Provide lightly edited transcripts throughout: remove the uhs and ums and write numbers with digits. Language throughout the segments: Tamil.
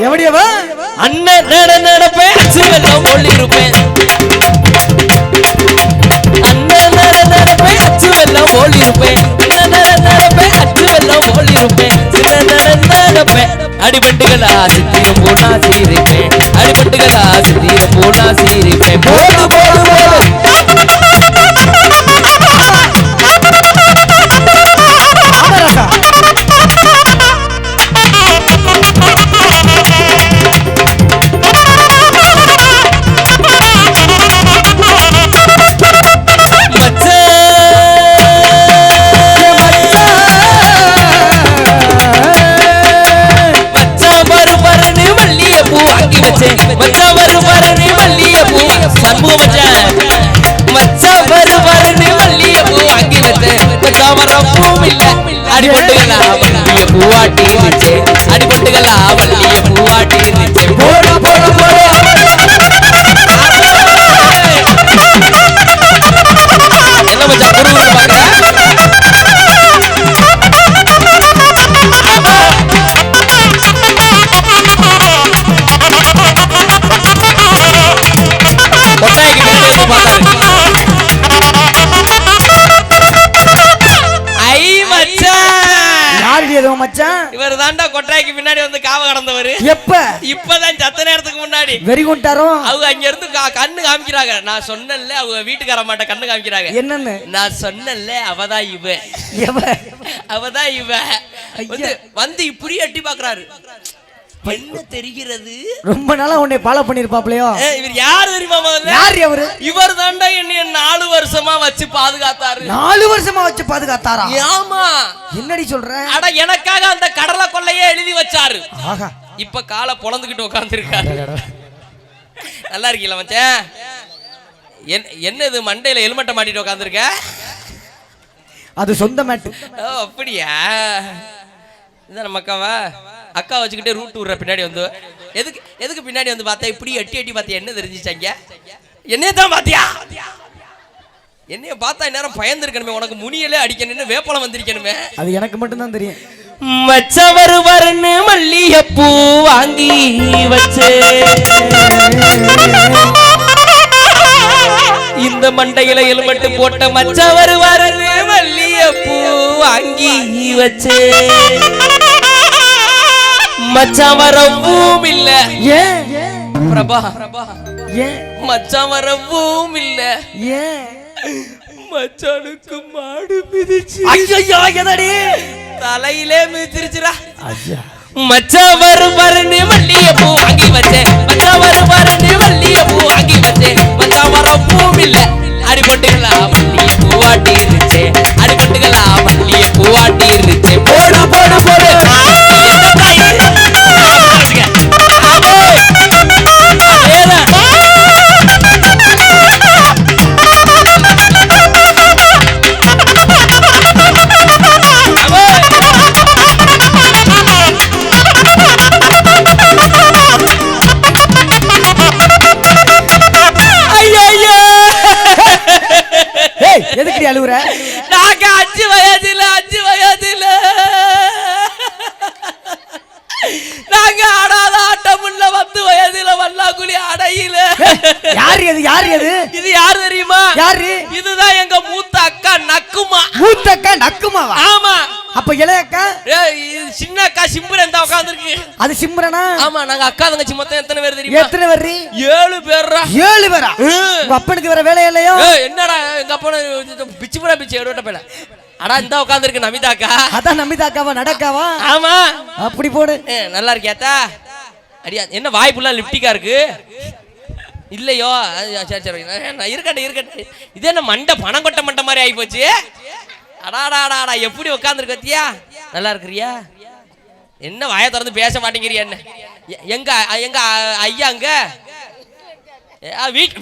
எப்படியவ அண்ணன் நடப்பேன் அச்சுவெல்லாம் ஒளி இருப்பேன் அண்ணன் நடப்பேன் அச்சுவெல்லாம் ஒளி இருப்பேன் நடப்பேன் அச்சுவெல்லாம் ஒளி இருப்பேன் நடப்பேன் அடிபட்டுகளா சித்திரம் போனா சீரிப்பேன் அடிபட்டுகளா சித்திரம் போனா சீரிப்பேன் போடு போடு போடு அடிபட்டுகளா வள்ளிய பூவாட்டி இருந்துச்சு அடிபட்டுகளா வள்ளிய பூவாட்டி இருந்துச்சு போடு போடு போடு என்ன மச்சான் குரு இவர் தாண்டா கொட்டாய்க்கு பின்னாடி வந்து காவ கடந்தவர். எப்ப? இப்பதான் சத்த நேரத்துக்கு முன்னாடி. வெறி கொண்டாரோ அவங்க அங்க இருந்து கண்ணு காமிக்கிறாங்க. நான் சொன்னேன்ல அவங்க வீட்டுக்கார மாட்ட கண்ணு காமிக்கிறாங்க. என்னன்னு? நான் சொன்னேன்ல அவதான் இவ அவதான் இவ வந்து இப்படி எட்டி பாக்குறாரு. என்ன தெரிகிறது? ரொம்ப நாளா உன்னை ஃபாலோ பண்ணிருப்பாப்லையோ. இவர் யார் தெரியுமா? யார் அவரு? இவர் தாண்டா என்னைய 4 வருஷமா வச்சு பாதுகாத்தாரு. 4 வருஷமா வச்சு பாதுகாத்தாரா? ஆமா. என்னடி சொல்ற? அட எனக்காக அந்த கடலை கொள்ளையே எழுதி வச்சாரு. ஆஹா. இப்ப காலை பொளந்துக்கிட்டு உட்கார்ந்திருக்காரு. நல்லா இருக்கீங்களா மச்சான்? என்னது மண்டையில ஹெல்மெட்டை மாட்டிட்டு உட்கார்ந்திருக்க? அது சொந்த மேட். ஓ அப்படியா? இதான் நம்ம அக்காவா? அக்கா வச்சுக்கிட்டே ரூட் விடுற பின்னாடி வந்து எதுக்கு பின்னாடி வந்து பார்த்தா இப்படி எட்டி பார்த்தியா? என்ன தெரிஞ்சிச்சாங்க? என்னைய தான் பாத்தியா? என்னைய பார்த்தா நேரம் பயந்துருக்கணுமே. உனக்கு முனியலே அடிக்கணும்னு வேப்பளம் வந்திருக்கணுமே. அது எனக்கு மட்டும் தான் தெரியும். மச்சவர் வரன்னு மல்லிகைப்பூ வாங்கி வச்சே இந்த மண்டையில ஹெல்மெட் போட்ட மச்சவர் வரன்னு மல்லிகைப்பூ வாங்கி வச்சே மச்சான் வரவும் இல்ல. ஏன் பிரபா? ஏன் மச்சான் வரவும் இல்ல? ஏன் மச்சானுக்கு மாடு மிதிச்சு ஐயோ எதடி தலையிலே மிதிச்சிருச்சுடா. மச்சான் வரன்னு மல்லிகைப்பூ வாங்கி வச்சேன் மச்சான் வரன்னு மல்லிகைப்பூ வாங்கி வச்சேன் மச்சான் வரவும் இல்ல. அடிபட்டுகளா மல்லிகை பூவாட்டி இருந்துச்சு அடிபட்டுகளா மல்லிகை பூவாட்டி இருந்துச்சு போடு போடு போடு எதுக்கு அழுவுற? நாங்க 5 வயதுல நாங்க ஆடாத ஆட்டமுள்ள 10 வயதுல வல்லாக்குழி அடையில. யார் எது இது யாரு தெரியுமா? யாரு? இதுதான் எங்க மூத்த அக்கா நக்குமா. மூத்த அக்கா நக்குமாவா? ஆமா. அப்ப இளைய அக்கா சின்ன அக்கா சிம்ரன் தான் உட்கார்ந்திருக்கு. அது சிம்ரனா? ஆமா. நாங்க அக்கா தங்கச்சி மொத்தம் எத்தனை பேர் தெரியுமா? எத்தனை பேர்? 7 பேரா. 7 பேரா? உங்க அப்பனுக்கு வேற வேலை இல்லையோ? என்னடா எங்க அப்பன பிச்சுபுரா பிச்சு எடுவட்ட பேல. அடா இந்த உட்கார்ந்திருக்கு நமிதாக்கா. அதான் நமிதாக்காவா நடக்காவா? ஆமா. அப்படி போடு. நல்லா இருக்கியாத்தா? அடியா என்ன வாய் புல்லா லிப்டிக்கா இருக்கு? இல்லையோ? சரி இருக்கட்டும். இது என்ன மண்டை பணம் கொட்ட மண்டை மாதிரி ஆகி போச்சு. அடாடாடா எப்படி உட்காந்துருக்கு பத்தியா? நல்லா இருக்கிறியா? என்ன வாயை திறந்து பேச மாட்டேங்கிறியா? என்ன எங்க ஐயா அங்க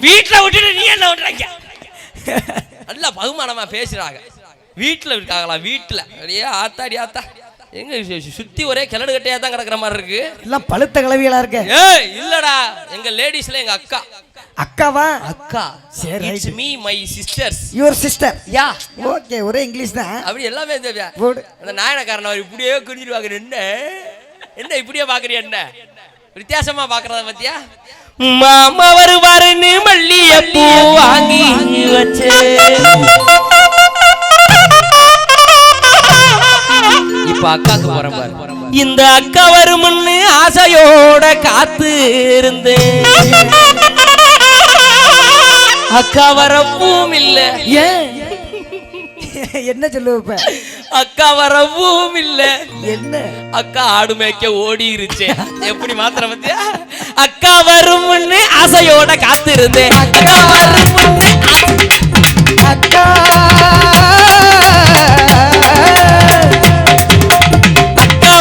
வீட்டுல விட்டுட்டு நீ என்ன விட்டுறாங்க? நல்லா பகுமானமா பேசுறாங்க. வீட்டுல இருக்காங்களா? வீட்டுல அடியே ஆத்தாடி ஆத்தா எங்க சுத்தி ஒரே கிளடு கட்டையா தான் கிடக்குற மாதிரி இருக்கு. எல்லாம் பழுத்த கிளவிகளா இருக்கு. இல்லடா எங்க லேடிஸ்ல எங்க அக்கா. அக்காவா? அக்கா. சரி it's me my sisters. Your sister? Yeah. Okay. ஒரே இங்கிலீஷ் தான். அப்படி எல்லாமே தேவையா? அந்த நாயனக்காரன் அவர் இப்படியே குறிஞ்சிட்டு பாக்குற. என்ன இப்படியே பாக்குறிய? என்ன வித்தியாசமா பாக்குறத பத்தியா? மாமா வருவாருன்னு மல்லிகைப்பூ வாங்கி வச்சு இப்ப அக்காக்கு போறேன் பாரு. இந்த அக்கா வரும்னு ஆசையோட காத்து இருந்து அக்கா வரவும் இல்ல. ஏன் என்ன சொல்லுவ? அக்கா வரவும் இல்ல. என்ன? அக்கா ஆடு மேய்க்க ஓடிருச்சு. எப்படி மாத்திர பத்தியா? அக்கா வரும்னு ஆசையோட காத்து இருந்தேன். அக்கா வரும்னு அக்கா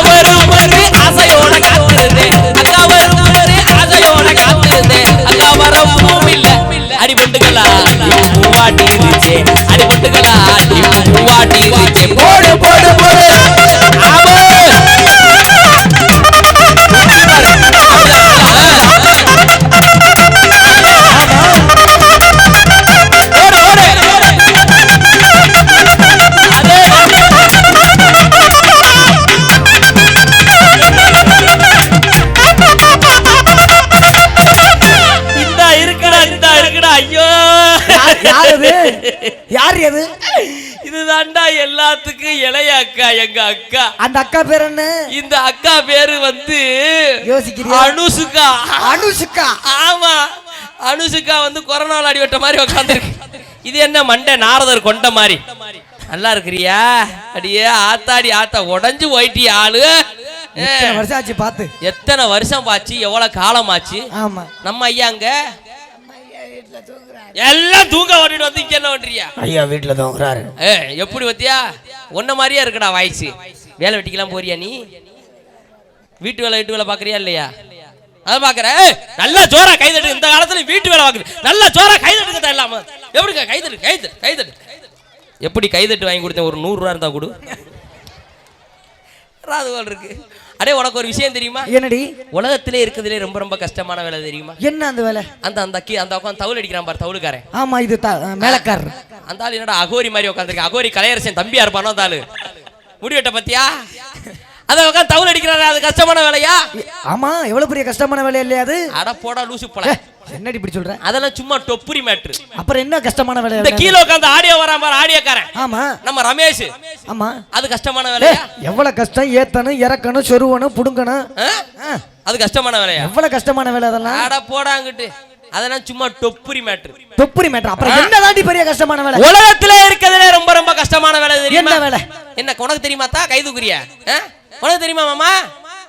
வரும்னு ஆசையோட காத்து இருந்தேன். அக்கா வரும்னு ஆசையோட காத்து இருந்தேன். அக்கா வரவும் இல்ல. அடி பொண்டுகளா பூவாட்டி இருந்துச்சு. அடி பொண்டுகளா பூவாட்டி இருந்துச்சு. போடு போடு போடு. இதுதான்டா எல்லாத்துக்கும் இளைய அக்கா, எங்க அக்கா. அந்த அக்கா பேர் என்ன? இந்த அக்கா பேரு வந்து யோசிக்கிறீங்க? அனுசுகா. அனுசுகா? ஆமா, அனுசுகா வந்து கொரோனால அடிவட்ட மாதிரி உட்காந்துருக்கு. இது என்ன மண்டை நாரதர் கொண்ட மாதிரி. நல்லா இருக்கிறியா? அடியே ஆத்தாடி ஆத்தா உடஞ்சு போயிட்டி ஆளு. வருஷம் ஆச்சு பார்த்து. எத்தனை வருஷம் பாச்சு, எவ்வளவு காலம் ஆச்சு. ஆமா, நம்ம ஐயா அங்க எல்லாம் தூங்க ஓட்டிட்டு வந்து இங்க என்ன ஓட்டுறியா? ஐயா வீட்டுல தூங்குறாரு. எப்படி பத்தியா? ஒன்ன மாதிரியா இருக்குடா வாய்ஸ். வேலை வெட்டிக்கலாம் போறியா நீ? வீட்டு வேலை பாக்குறியா இல்லையா? அதை பாக்குற. நல்லா ஜோரா கைதட்டு. இந்த காலத்துல வீட்டு வேலை பாக்குது. நல்லா ஜோரா கைதட்டுங்க. இல்லாம எப்படிங்க கைதட்டு கைதட்டு கைதட்டு? எப்படி கைதட்டு வாங்கி கொடுத்தேன்? ஒரு 100 ரூபா இருந்தா கொடு. ராதுவால் இருக்கு. அடே உனக்கு ஒரு விஷயம் தெரியுமா? என்னடி? உலகத்திலே இருக்கிறதுலே ரொம்ப ரொம்ப கஷ்டமான வேலை தெரியுமா? என்ன அந்த வேலை? அந்த அந்த உட்காந்து தவுல் அடிக்கிறான் பாரு, தவுளுக்காரன். ஆமா, இது மேலக்காரர். அந்த ஆள் என்னடா அகோரி மாதிரி உட்காந்துருக்கு. அகோரி கலையரசன் தம்பியா இருப்பானோ அந்த ஆளு. முடிவெட்ட பத்தியா? அதை உட்காந்து தவுல் அடிக்கிறாரு. அது கஷ்டமான வேலையா? ஆமா, எவ்வளவு பெரிய கஷ்டமான வேலை இல்லையா அது? அட போடா லூசு போல. என்னடி இப்படி சொல்ற? அதெல்லாம் சும்மா டொப்புரி மேட்ரு. அப்புறம் என்ன கஷ்டமான வேலை? இந்த கீழ உட்கார்ந்து ஆடியோ வரான் பாரு, ஆடியோக்காரன். ஆமா, நம்ம ரமேஷ். ஆமா, அது கஷ்டமான வேலையா? எவ்வளவு கஷ்டம். ஏத்தணும், இறக்கணும், சொருவணும், புடுங்கணும். அது கஷ்டமான வேலையா? எவ்வளவு கஷ்டமான வேலை அதெல்லாம். அட போடாங்கிட்டு. அதெல்லாம் சும்மா டொப்புரி மேட்ரு. டொப்புரி மேட்ரு. அப்புறம் என்னதாண்டி பெரிய கஷ்டமான வேலை? உலகத்திலே இருக்கிறதுலே ரொம்ப ரொம்ப கஷ்டமான வேலை தெரியுமா? என்ன வேலை? என்ன உனக்கு தெரியுமா? தா கை தூக்குறியா? உனக்கு தெரியுமா மாமா?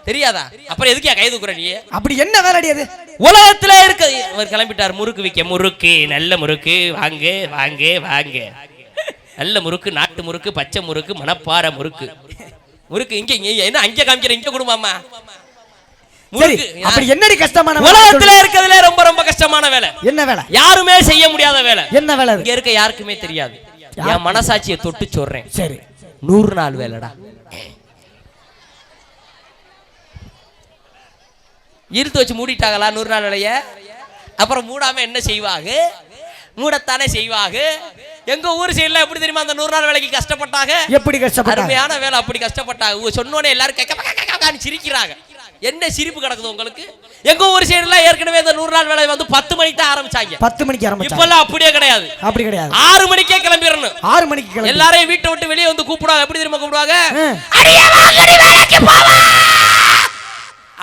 தெரியாதா? அப்புறம் எதுக்கியா கை தூக்குற நீ? அப்படி என்ன வேலைடி அது? உலகத்திலே இருக்கு. அவர் கிளம்பிட்டார் முறுக்கு விற்க. முறுக்கு, நல்ல முறுக்கு, வாங்க வாங்க வாங்க. நல்ல முறுக்கு, நாட்டு முறுக்கு, பச்சை முறுக்கு, மணப்பாறை முறுக்கு. முறுக்கு இங்க என்ன அங்க காமிக்கிற? இங்க கொடுமாமா முறுக்கு. அப்படி என்னடி கஷ்டமான வேலை? உலகத்திலே இருக்கிறதுலே ரொம்ப ரொம்ப கஷ்டமான வேலை. என்ன வேலை? யாருமே செய்ய முடியாத வேலை. என்ன வேலை? இங்க இருக்க யாருக்குமே தெரியாது. என் மனசாட்சியை தொட்டு சொல்றேன். சரி, 100 நாள் வேலைடா. இழுத்து வச்சு மூடிட்டாங்களா 100 நாள் வேலைய? அப்புறம் மூடாம என்ன செய்வாங்க? மூடத்தானே செய்வாங்க. எங்க ஊர் சைடுல எப்படி தெரியுமா அந்த 100 நாள் வேலைக்கு கஷ்டப்பட்டாங்க? எப்படி கஷ்டப்பட்டாங்க? அருமையான வேலை. அப்படி கஷ்டப்பட்டாங்க. சொன்னோனே எல்லாரும் சிரிக்கிறாங்க. என்ன சிரிப்பு கிடக்குது உங்களுக்கு? எங்க ஊர் சைடுல ஏற்கனவே இந்த 100 நாள் வேலை வந்து 10 மணிக்கு தான் ஆரம்பிச்சாங்க. 10 மணிக்கு ஆரம்பிச்சாங்க. இப்பெல்லாம் அப்படியே கிடையாது. அப்படி கிடையாது. 6 மணிக்கே கிளம்பிரணும். 6 மணிக்கு கிளம்பி எல்லாரையும் வீட்டை விட்டு வெளியே வந்து கூப்பிடுவாங்க. எப்படி தெரியுமா கூப்பிடுவாங்க?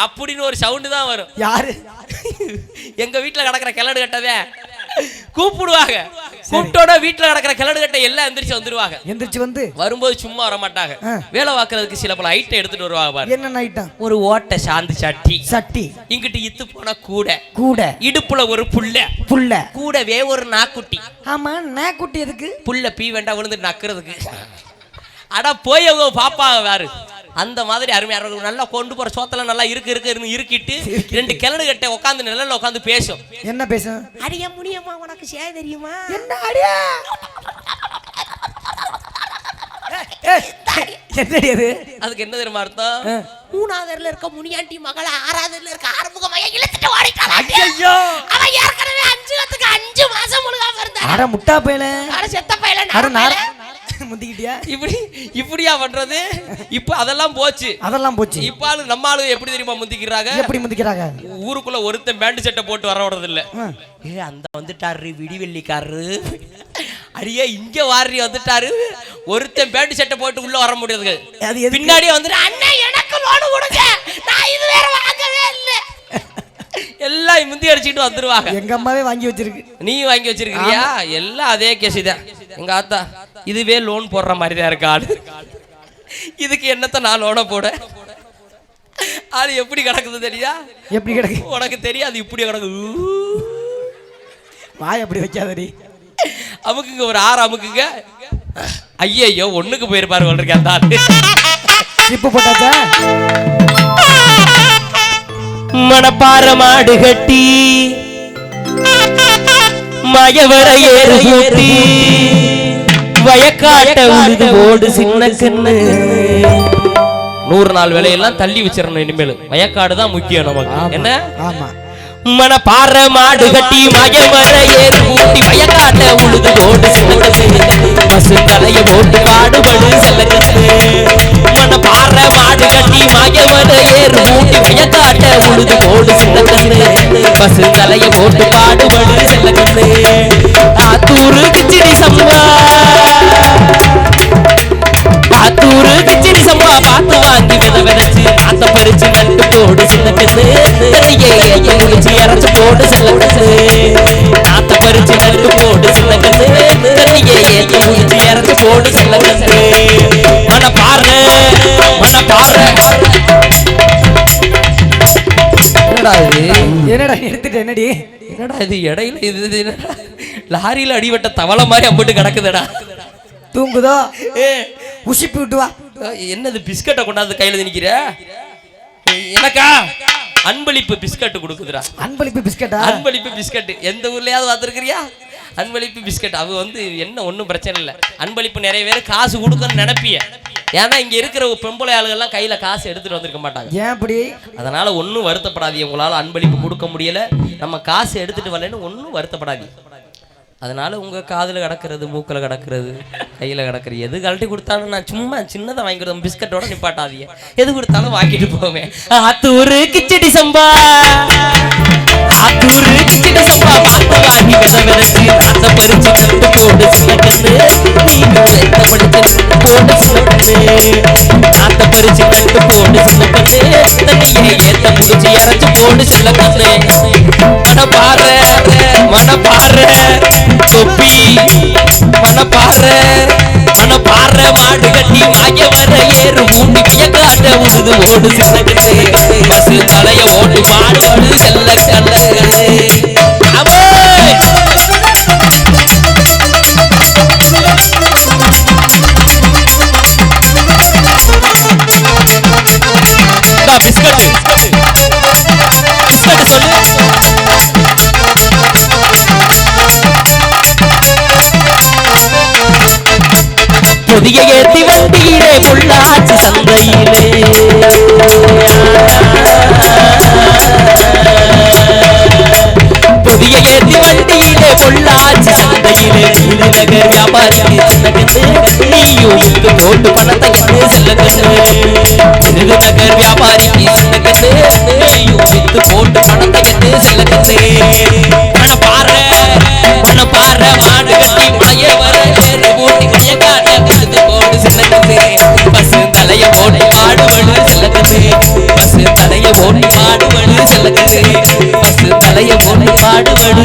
அப்படின்னு ஒரு சவுண்டு தான் வரும். யாரு? எங்க வீட்டுல கிடக்கிற கிளடு கட்டதே கூப்பிடுவாங்க. கூப்பிட்டோட வீட்டுல கிடக்கிற கிளடு கட்டை எல்லாம் எந்திரிச்சு வந்துருவாங்க. எந்திரிச்சு வந்து வரும்போது சும்மா வர மாட்டாங்க. வேலை பார்க்கறதுக்கு சில பல ஐட்டம் எடுத்துட்டு வருவாங்க பாரு. என்ன ஐட்டம்? ஒரு ஓட்டை சாந்து சட்டி, இங்கிட்டு இத்து போன கூட, இடுப்புல ஒரு புல்ல, கூடவே ஒரு நாக்குட்டி. ஆமா, நாக்குட்டி எதுக்கு? புல்ல பீ வேண்டாம் விழுந்து நக்குறதுக்கு. அட போய் அவங்க பாப்பாங்க வேறு. அந்த மாதிரி அருமையா நல்லா கொண்டு போற சோத்தல நல்லா இருக்கிட்டு 2 கிளடு கட்டை உட்காந்து நிழல்ல உட்காந்து பேசும். என்ன பேசும்? அடியா முடியுமா உனக்கு செய்ய தெரியுமா? என்ன அடியா? என்னடி அது? அதுக்கு என்ன தெரியுமா அர்த்தம்? 3ஆவதுல இருக்க முனியாண்டி மகள 6ஆவதுல இருக்க ஆறுமுக மைய இழுத்துட்டு ஓடிட்டான். ஐயோ, அவ ஏற்கனவே 5 மாசம் முழுகாம இருந்தா. அட முட்டா பையல. அட செத்த பையல. அட முந்திக்கிட்டியா இப்படியா பண்றது? இப்ப அதெல்லாம் போச்சு. இப்ப நம்ம ஆளு எப்படி தெரியுமா முந்திக்கிறாங்க? ஊருக்குள்ள ஒருத்தன் பேண்ட் செட்டை போட்டு வர விடுறது இல்ல. அந்த வந்துட்டாரு விடிவெள்ளிக்காரரு, அடியே இங்க வாரி வந்துட்டாரு, ஒருத்தன் பேண்ட் செட்டை போட்டு உள்ள வர முடியாது. பின்னாடியே வந்துட்டு அண்ணன் எனக்கு லோன் கொடுங்க, நான் இது வேற வாங்கவே இல்ல, எல்லாம் முந்தி அடிச்சுட்டு வந்துருவாங்க. எங்க அம்மாவே வாங்கி வச்சிருக்கு. நீ வாங்கி வச்சிருக்கிறியா? எல்லாம் அதே கேஸ் தான். எங்க ஆத்தா இதுவே லோன் போடுற மாதிரி தான் இருக்கு ஆளு. இதுக்கு என்னத்த நான் லோனை போட? ஆளு எப்படி கிடக்குது தெரியா? எப்படி கிடக்கு உனக்கு தெரியாது. இப்படி கிடக்குது. வாய் அப்படி வைக்காதடி. அமுக்குங்க ஒரு 6 அமுக்குங்க. ஐயோ ஒண்ணுக்கு போயிருப்பாரு சொல்றேன். அந்த ஆளு இப்ப போட்டாச்சா? மணப்பாற மாடு கட்டி மயவர ஏறு ஊட்டி வயக்காட்ட உழுது ஓடு சின்ன கண்ணு. 100 நாள் வேலையெல்லாம் தள்ளி வச்சிடணும். இனிமேல் வயக்காடு தான் முக்கியம் நமக்கு. என்ன? ஆமா. மணப்பாற மாடு கட்டி மயவர ஏறு ஊட்டி வயக்காட்ட உழுது ஓடு சின்ன கண்ணு. பசு தலைய போட்டு பாடுபடு செல்ல கண்ணு. மணப்பாற மாடு கட்டி மயவர ஏறு ஊட்டி வயக்காட்ட உழுது ஓடு சின்ன கண்ணு. பசு தலைய போட்டு பாடுபடு செல்ல கண்ணு. ஆத்தூரு கிச்சிடி சம்பா, ஆத்தூரு கிச்சிடி சம்பா பார்த்து வாங்கி விதைச்சு ஆத்த பறிச்சு நட்டு போடு சின்ன கண்ணு. முடிச்சு இறச்சு போடு செல்ல கண்ணு. ஆத்த பறிச்சு நட்டு போடு சின்ன கண்ணு. முடிச்சு இறச்சு போடு செல்ல கண்ணு. மணப்பாறை என்னடா எடுத்துட்டு என்னடி? என்னடா இது இடையில இது லாரியில அடிவட்ட தவளை மாதிரி அம்பிட்டு கிடக்குதுடா. தூங்குதோ? உசிப்பு விட்டு வா. என்னது பிஸ்கட்டை கொண்டாந்து கையில திணிக்கிற? எனக்கா அன்பளிப்பு பிஸ்கட் கொடுக்குதுடா. அன்பளிப்பு பிஸ்கட்டா? அன்பளிப்பு பிஸ்கட் எந்த ஊர்லயாவது பார்த்துருக்கிறியா? அன்பளிப்பு பிஸ்கட். அவ என்ன ஒன்றும் பிரச்சனை இல்லை. அன்பளிப்பு நிறைய பேர் காசு கொடுக்கணும்னு நினைப்பிய. ஏன்னா இங்க இருக்கிற பொம்பளை ஆளுகள்லாம் கையில காசு எடுத்துட்டு வந்திருக்க மாட்டாங்க. ஏன் அப்படி? அதனால ஒன்றும் வருத்தப்படாதீங்க. உங்களால அன்பளிப்பு கொடுக்க முடியல, நம்ம காசு எடுத்துட்டு வரலன்னு ஒன்றும் வருத்தப்படாதீங்க. அதனால உங்க காதுல கிடக்கிறது, மூக்கில் கிடக்கிறது, கையில கிடக்கிறது எது கழட்டி கொடுத்தாலும் நான் சும்மா சின்னதை வாங்கி கொடுத்தேன். பிஸ்கட்டோட நிப்பாட்டாதீங்க. எது கொடுத்தாலும் வாங்கிட்டு போவேன். ஆத்தூரு கிச்சடி சம்பா, ஆத்தூரு கிச்சடி சம்பா பார்த்து வாங்கி விதைச்சு ஆத்த பறிச்சு நட்டு போடு சின்ன கண்ணு. நீங்களும் எத்த படிச்சு போடு சின்ன கண்ணு. ஆத்த பறிச்சு நட்டு போடு சின்ன கண்ணு. தண்ணியை ஏத்த முடிச்சு இறச்சு போடு சின்ன கண்ணு. மணப்பாறை தொப்பி மணப்பாறை மாடு கட்டி மாயவர ஏறு ஊட்டி வியக்காட்ட உழுது ஓடு சின்ன கண்ணு. பசு தலைய ஓட்டு மாடு ஓடு செல்ல கண்ணு. புதிய ஏத்தி வண்டியிலே பொள்ளாச்சி சந்தையிலே புதிய ஏத்தி வண்டியிலே பொள்ளாச்சி சந்தையிலே நகர் வியாபாரி சின்ன கண்ணு. நீயும் வித்து போட்டு பணத்தை கண்ணு செல்ல கண்ணு. நகர் வியாபாரி சின்ன கண்ணு. நீயும் வித்து போட்டு பணத்தை கண்ணு செல்ல கண்ணு. மணப்பாறை மாடு கட்டி மயவர ஏறு ஊட்டி வயக்காட்ட உழுது போடு சின்ன கண்ணு. பசு தலைய போட்டு பாடுபடு செல்ல கண்ணு. பசு தலைய போட்டு பாடுபடு செல்ல கண்ணு. பசு தலைய போட்டு பாடுபடு